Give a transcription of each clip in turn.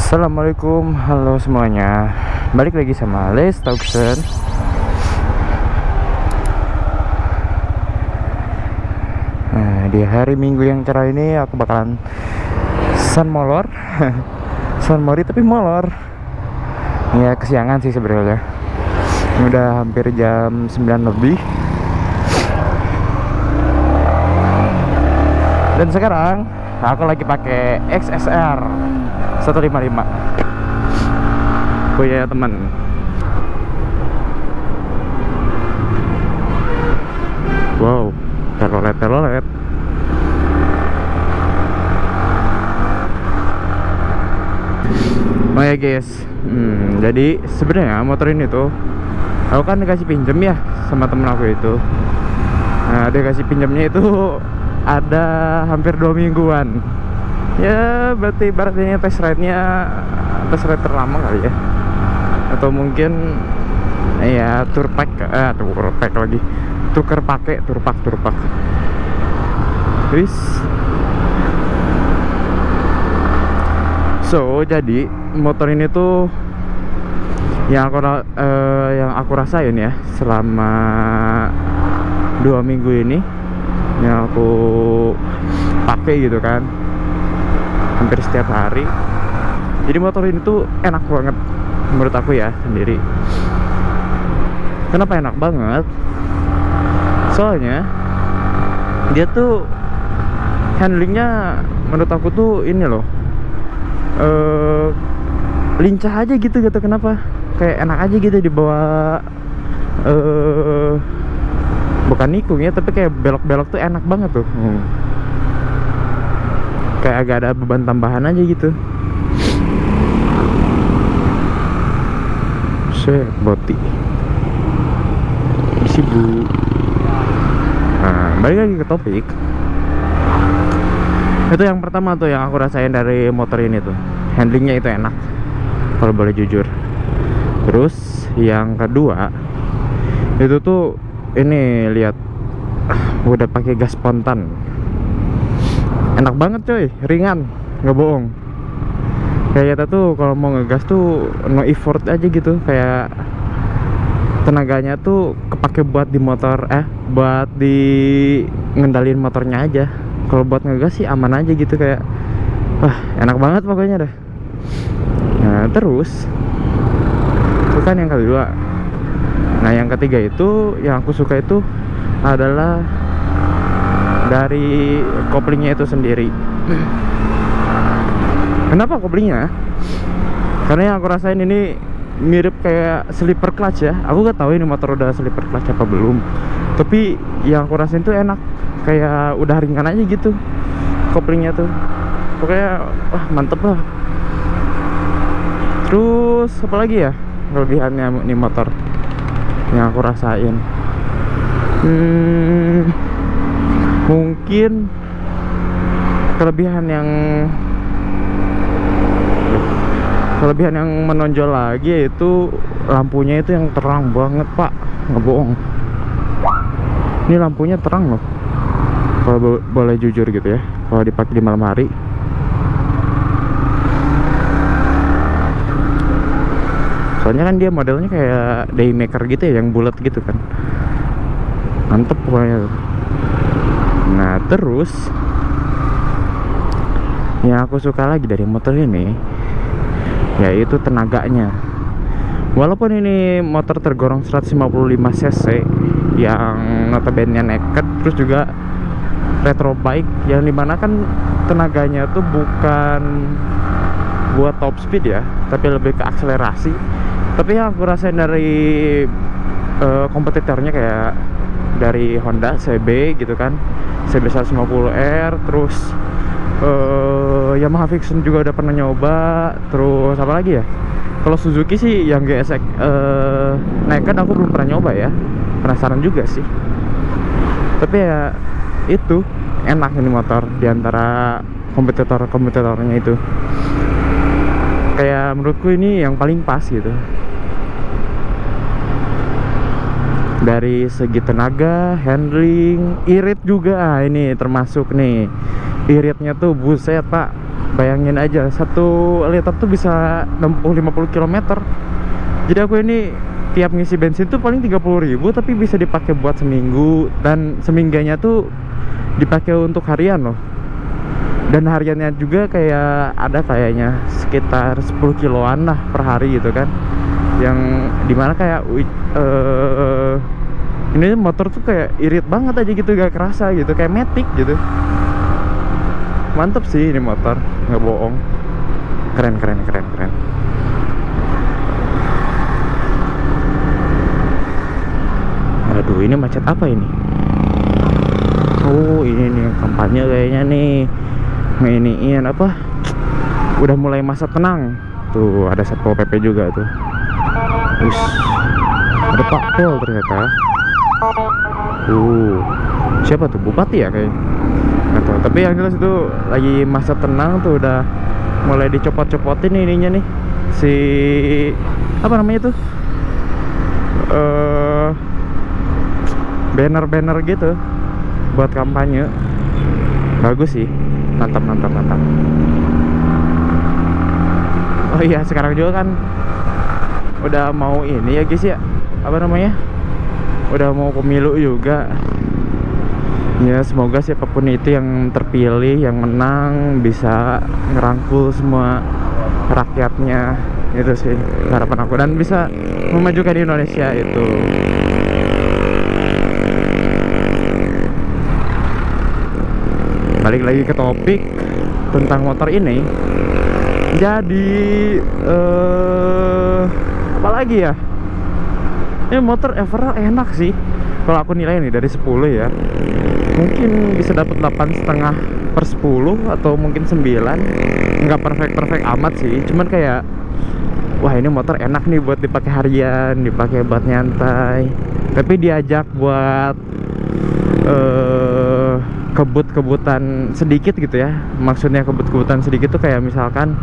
Assalamualaikum, halo semuanya. Balik lagi sama Les Talkson. Nah, di hari Minggu yang cerah ini aku bakalan sun molor, sun mori tapi molor. Ya kesiangan sih sebenarnya. Udah hampir jam 9 lebih. Dan sekarang aku lagi pakai XSR 155 punya teman. Wow, telolet. Oh ya guys, jadi sebenarnya motor ini tuh aku kan dikasih pinjem ya sama temen aku itu. Nah, dia kasih pinjamnya itu ada hampir 2 mingguan. Ya berarti ibaratnya tes ride terlama kali ya, atau mungkin ya tour pack lagi, tuker pakai tour pack. Terus jadi motor ini tuh yang aku rasain ya selama 2 minggu ini yang aku pakai gitu kan, hampir setiap hari. Jadi motor ini tuh enak banget menurut aku ya sendiri. Kenapa enak banget? Soalnya dia tuh handlingnya menurut aku tuh ini loh, lincah aja gitu kenapa, kayak enak aja gitu dibawa. Bukan nikung ya, tapi kayak belok-belok tuh enak banget tuh. Kayak agak ada beban tambahan aja gitu. Boti isi bu. Nah, balik lagi ke topik. Itu yang pertama tuh yang aku rasain dari motor ini tuh, handlingnya itu enak kalau boleh jujur. Terus yang kedua itu tuh ini, lihat, udah pakai gas spontan. Enak banget coy, ringan, nggak bohong. Kayak kita tuh kalau mau ngegas tuh no effort aja gitu, kayak tenaganya tuh kepake buat di motor, buat di ngendalin motornya aja. Kalau buat ngegas sih aman aja gitu, kayak wah enak banget pokoknya dah. Nah terus itu kan yang kedua. Nah yang ketiga itu yang aku suka itu adalah dari koplingnya itu sendiri. Kenapa koplingnya? Karena yang aku rasain ini mirip kayak slipper clutch ya. Aku gak tahu ini motor udah slipper clutch apa belum, tapi yang aku rasain tuh enak, kayak udah ringan aja gitu koplingnya tuh. Pokoknya wah mantep lah. Terus apa lagi ya kelebihannya nih motor yang aku rasain? Mungkin kelebihan yang menonjol lagi yaitu lampunya itu yang terang banget pak, nggak bohong. Ini lampunya terang loh kalau boleh jujur gitu ya, kalau dipakai di malam hari. Soalnya kan dia modelnya kayak daymaker gitu ya, yang bulat gitu kan, mantep pokoknya. Nah terus yang aku suka lagi dari motor ini yaitu tenaganya. Walaupun ini motor tergolong 155 cc yang notabene naked, terus juga retro bike, yang dimana kan tenaganya tuh bukan buat top speed ya, tapi lebih ke akselerasi. Tapi yang aku rasain dari kompetitornya kayak dari Honda CB gitu kan, CB 150R, terus Yamaha Vision juga udah pernah nyoba. Terus apa lagi ya, kalau Suzuki sih yang GSX naked aku belum pernah nyoba ya, penasaran juga sih. Tapi ya itu enak ini motor diantara kompetitornya itu. Kayak menurutku ini yang paling pas gitu. Dari segi tenaga, handling, irit juga. Ini termasuk nih, iritnya tuh buset pak, Bayangin aja 1 liter tuh bisa nempuh 50 km. Jadi aku ini tiap ngisi bensin tuh paling 30.000, tapi bisa dipakai buat seminggu, dan semingganya tuh dipakai untuk harian loh. Dan hariannya juga kayak ada kayaknya sekitar 10 kiloan lah per hari gitu kan. Yang dimana kayak ini motor tuh kayak irit banget aja gitu, gak kerasa gitu, kayak Matic gitu. Mantep sih ini motor, nggak bohong. Keren. Aduh, ini macet apa ini? Oh, ini nih kampanye kayaknya nih. Nginiin apa? Udah mulai masa tenang. Tuh, ada Satpol PP juga tuh. Ush. Ada Pak Pol ternyata. Siapa tuh? Bupati ya kayaknya. Nggak tahu. Tapi yang jelas itu lagi masa tenang tuh, udah mulai dicopot-copotin ininya nih. Si apa namanya tuh? Banner-banner gitu buat kampanye. Bagus sih, mantap. Oh iya, sekarang juga kan udah mau ini ya guys ya, apa namanya, udah mau pemilu juga ya. Semoga siapapun itu yang terpilih, yang menang, bisa ngerangkul semua rakyatnya. Itu sih harapan aku, dan bisa memajukan Indonesia itu. Balik lagi ke topik tentang motor ini. Jadi apa lagi ya, ini motor overall enak sih. Kalau aku nilai nih dari 10 ya, mungkin bisa dapat 8,5/10 atau mungkin 9. Nggak perfect amat sih, cuman kayak wah, ini motor enak nih buat dipakai harian, dipakai buat nyantai. Tapi diajak buat kebut-kebutan sedikit gitu ya. Maksudnya kebut-kebutan sedikit tuh kayak misalkan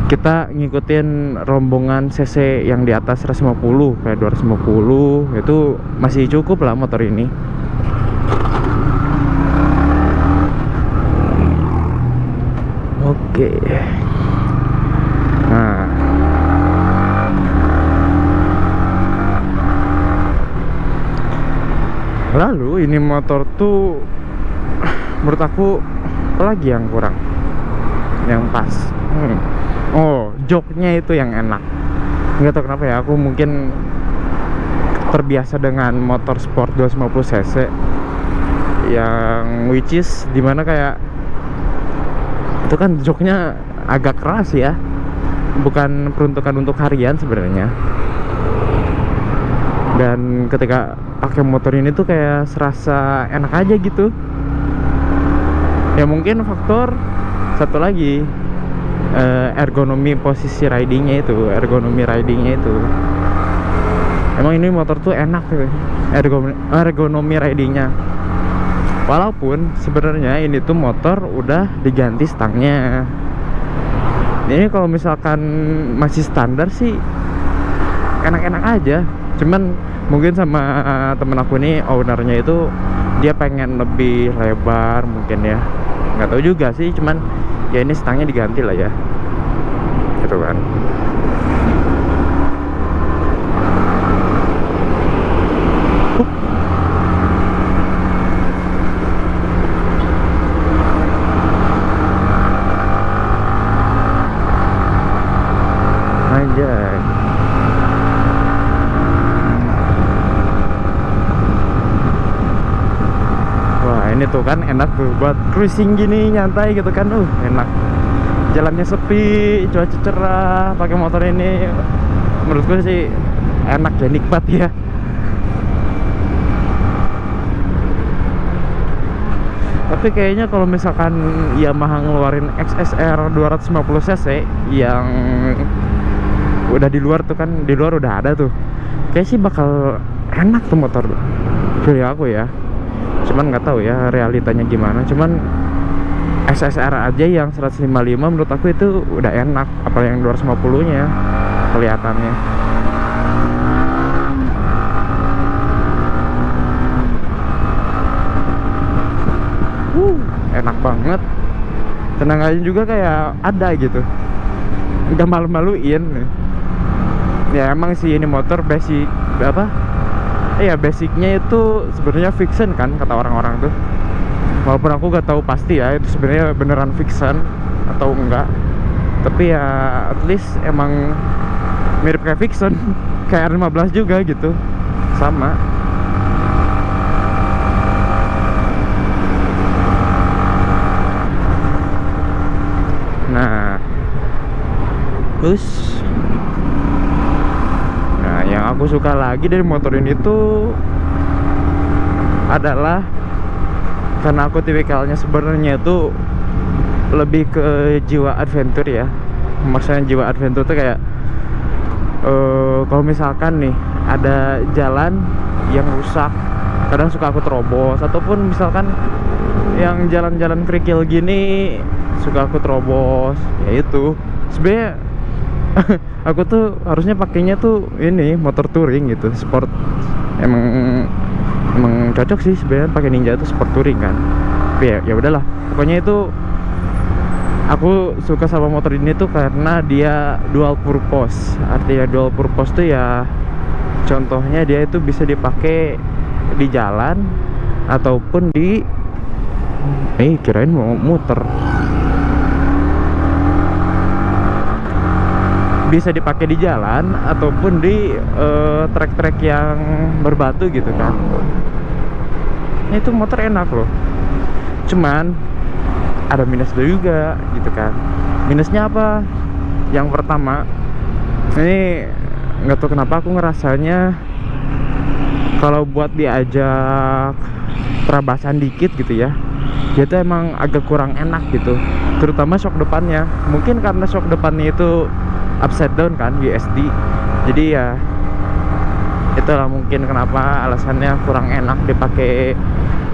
kita ngikutin rombongan cc yang di atas 150, kayak 250, itu masih cukup lah motor ini. Oke. Nah, lalu ini motor tuh menurut aku lagi yang kurang, yang pas. Oh, joknya itu yang enak. Nggak tahu kenapa ya, aku mungkin terbiasa dengan motor sport 250 cc yang which is dimana kayak itu kan joknya agak keras ya, bukan peruntukan untuk harian sebenarnya. Dan ketika pakai motor ini tuh kayak serasa enak aja gitu. Ya mungkin faktor satu lagi, ergonomi posisi ridingnya itu, emang ini motor tuh enak tuh, ergonomi ridingnya. Walaupun sebenarnya ini tuh motor udah diganti stangnya. Ini kalau misalkan masih standar sih enak-enak aja. Cuman mungkin sama temen aku nih, ownernya itu dia pengen lebih lebar mungkin ya, nggak tahu juga sih. Cuman ya ini stangnya diganti lah ya, gitu kan. Anjay. Ini tuh kan enak tuh buat cruising gini, nyantai gitu kan. Enak, jalannya sepi, cuaca cerah, pakai motor ini menurut gue sih enak ya, nikmat ya. Tapi kayaknya kalau misalkan Yamaha ngeluarin XSR 250 cc yang udah di luar tuh kan, di luar udah ada tuh, kayak sih bakal enak tuh motor tuh, pilih aku ya. Cuman nggak tahu ya realitanya gimana. Cuman SSR aja yang 155 menurut aku itu udah enak, apalagi yang 250 nya kelihatannya. Enak banget. tenaganya juga kayak ada gitu, nggak malu-maluin. Ya emang sih ini motor basic apa ya, basicnya itu sebenarnya fiction kan kata orang-orang tuh, walaupun aku gak tahu pasti ya itu sebenarnya beneran fiction atau enggak, tapi ya at least emang mirip kayak fiction kayak R15 juga gitu, sama. Nah terus, nah yang aku suka lagi dari motor ini tuh adalah karena aku tipikalnya sebenarnya itu lebih ke jiwa adventure ya. Maksudnya jiwa adventure tuh kayak kalau misalkan nih ada jalan yang rusak, kadang suka aku terobos, ataupun misalkan yang jalan-jalan kerikil gini suka aku terobos. Ya itu sebenarnya aku tuh harusnya pakainya tuh ini motor touring gitu, sport. Emang cocok sih sebenarnya pakai Ninja itu sport touring kan. Tapi ya udahlah, pokoknya itu aku suka sama motor ini tuh karena dia dual purpose. Artinya dual purpose tuh ya contohnya dia itu bisa dipakai di jalan ataupun di kirain mau muter, bisa dipakai di jalan ataupun di trek-trek yang berbatu gitu kan. Itu motor enak loh, cuman ada minusnya juga gitu kan. Minusnya apa? Yang pertama, ini nggak tahu kenapa aku ngerasanya kalau buat diajak terabasan dikit gitu ya, dia tuh emang agak kurang enak gitu, terutama shock depannya. Mungkin karena shock depannya itu upside down kan, USD, jadi ya itulah mungkin kenapa alasannya kurang enak dipakai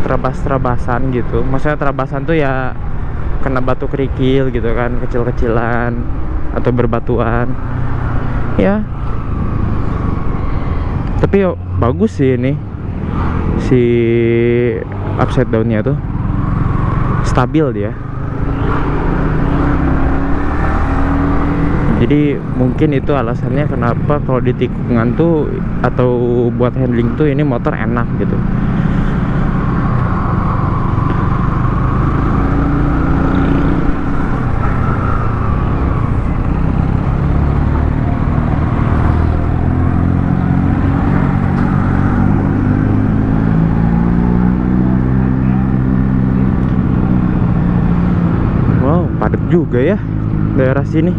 terabas-terabasan gitu. Maksudnya terabasan tuh ya kena batu kerikil gitu kan, kecil-kecilan atau berbatuan ya. Tapi yo, bagus sih ini si upside downnya tuh stabil dia. Jadi mungkin itu alasannya kenapa kalau di tikungan tuh atau buat handling tuh ini motor enak gitu. Wow, padat juga ya daerah sini.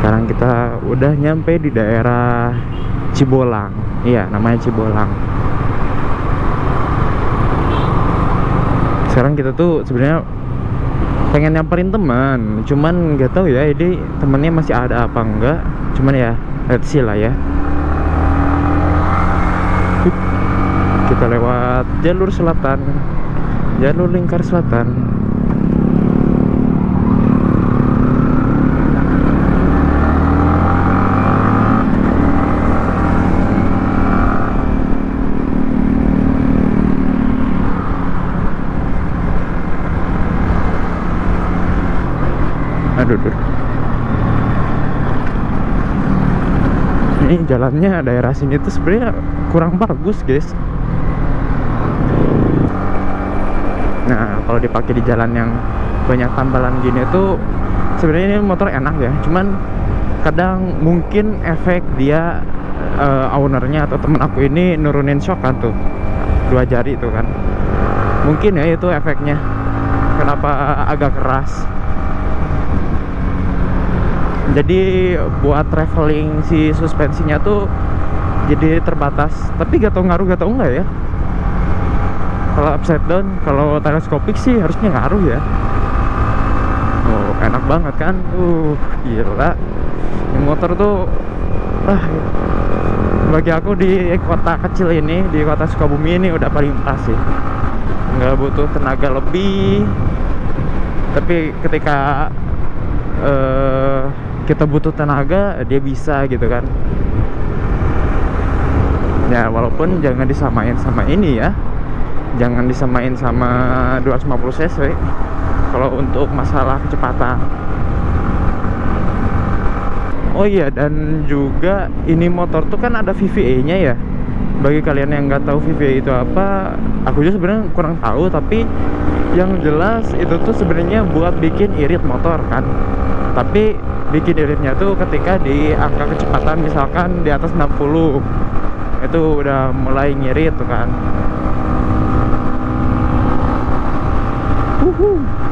Sekarang kita udah nyampe di daerah Cibolang. Iya, namanya Cibolang. Sekarang kita tuh sebenarnya pengen nyamperin teman, cuman nggak tahu ya ini temennya masih ada apa enggak. Cuman ya let's see lah ya. Kita lewat jalur selatan, jalur lingkar selatan. Aduh. Ini jalannya daerah sini tuh sebenarnya kurang bagus guys. Nah kalau dipakai di jalan yang banyak tambalan gini tuh sebenarnya ini motor enak ya, cuman kadang mungkin efek dia ownernya atau temen aku ini nurunin shock kan tuh, 2 jari tuh kan, mungkin ya itu efeknya kenapa agak keras. Jadi buat traveling si suspensinya tuh jadi terbatas. Tapi gak tau ngaruh gak tau enggak ya. Kalau upside down, kalau teleskopik sih harusnya ngaruh ya. Oh enak banget kan. Gila. Ini motor tuh bagi aku di kota kecil ini, di kota Sukabumi ini udah paling pas sih. Nggak butuh tenaga lebih. Tapi ketika kita butuh tenaga, dia bisa gitu kan. Ya walaupun jangan disamain sama ini ya, jangan disamain sama 250 cc kalau untuk masalah kecepatan. Oh iya, dan juga ini motor tuh kan ada VVA nya ya. Bagi kalian yang nggak tahu VVA itu apa, aku juga sebenarnya kurang tahu, tapi yang jelas itu tuh sebenarnya buat bikin irit motor kan. Tapi bikin iritnya tuh ketika di angka kecepatan misalkan di atas 60, itu udah mulai ngirit tuh kan.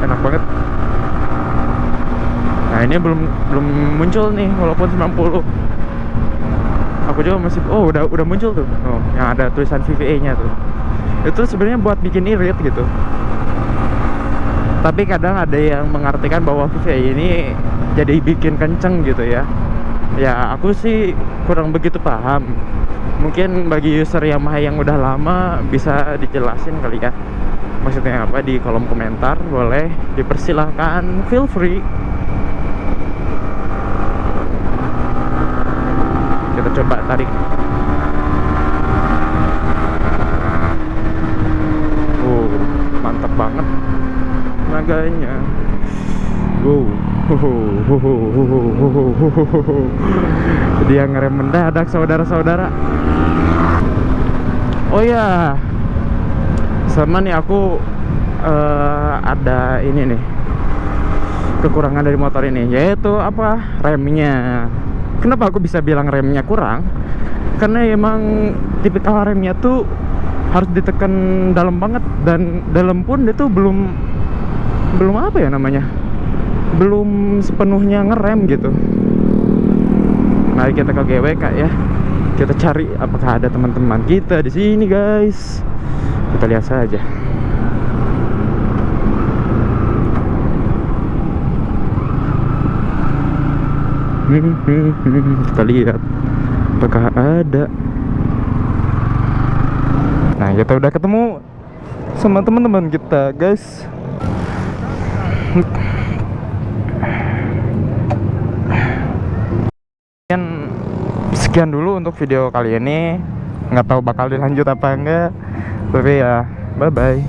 Enak banget. Nah ini belum muncul nih walaupun 90. Aku juga masih, oh udah muncul tuh. Oh, yang ada tulisan VVA nya tuh. Itu sebenarnya buat bikin irit gitu. Tapi kadang ada yang mengartikan bahwa VVA ini jadi bikin kenceng gitu ya. Ya aku sih kurang begitu paham. Mungkin bagi user Yamaha yang udah lama bisa dijelasin kali ya maksudnya apa di kolom komentar. Boleh dipersilahkan, feel free. Kita coba tarik. Mantap banget tenaganya. Dia ngerem mendadak saudara-saudara. Oh ya, sama nih aku ada ini nih kekurangan dari motor ini, yaitu apa? Remnya. Kenapa aku bisa bilang remnya kurang? Karena emang tipikal remnya tuh harus ditekan dalam banget, dan dalam pun itu belum apa ya namanya, belum sepenuhnya ngerem gitu. Mari kita ke GWK ya, kita cari apakah ada teman-teman kita di sini guys. Kita lihat saja. Kita lihat apakah ada. Nah kita udah ketemu sama teman-teman kita guys. Sekian dulu untuk video kali ini. Nggak tahu bakal dilanjut apa enggak, tapi ya bye bye.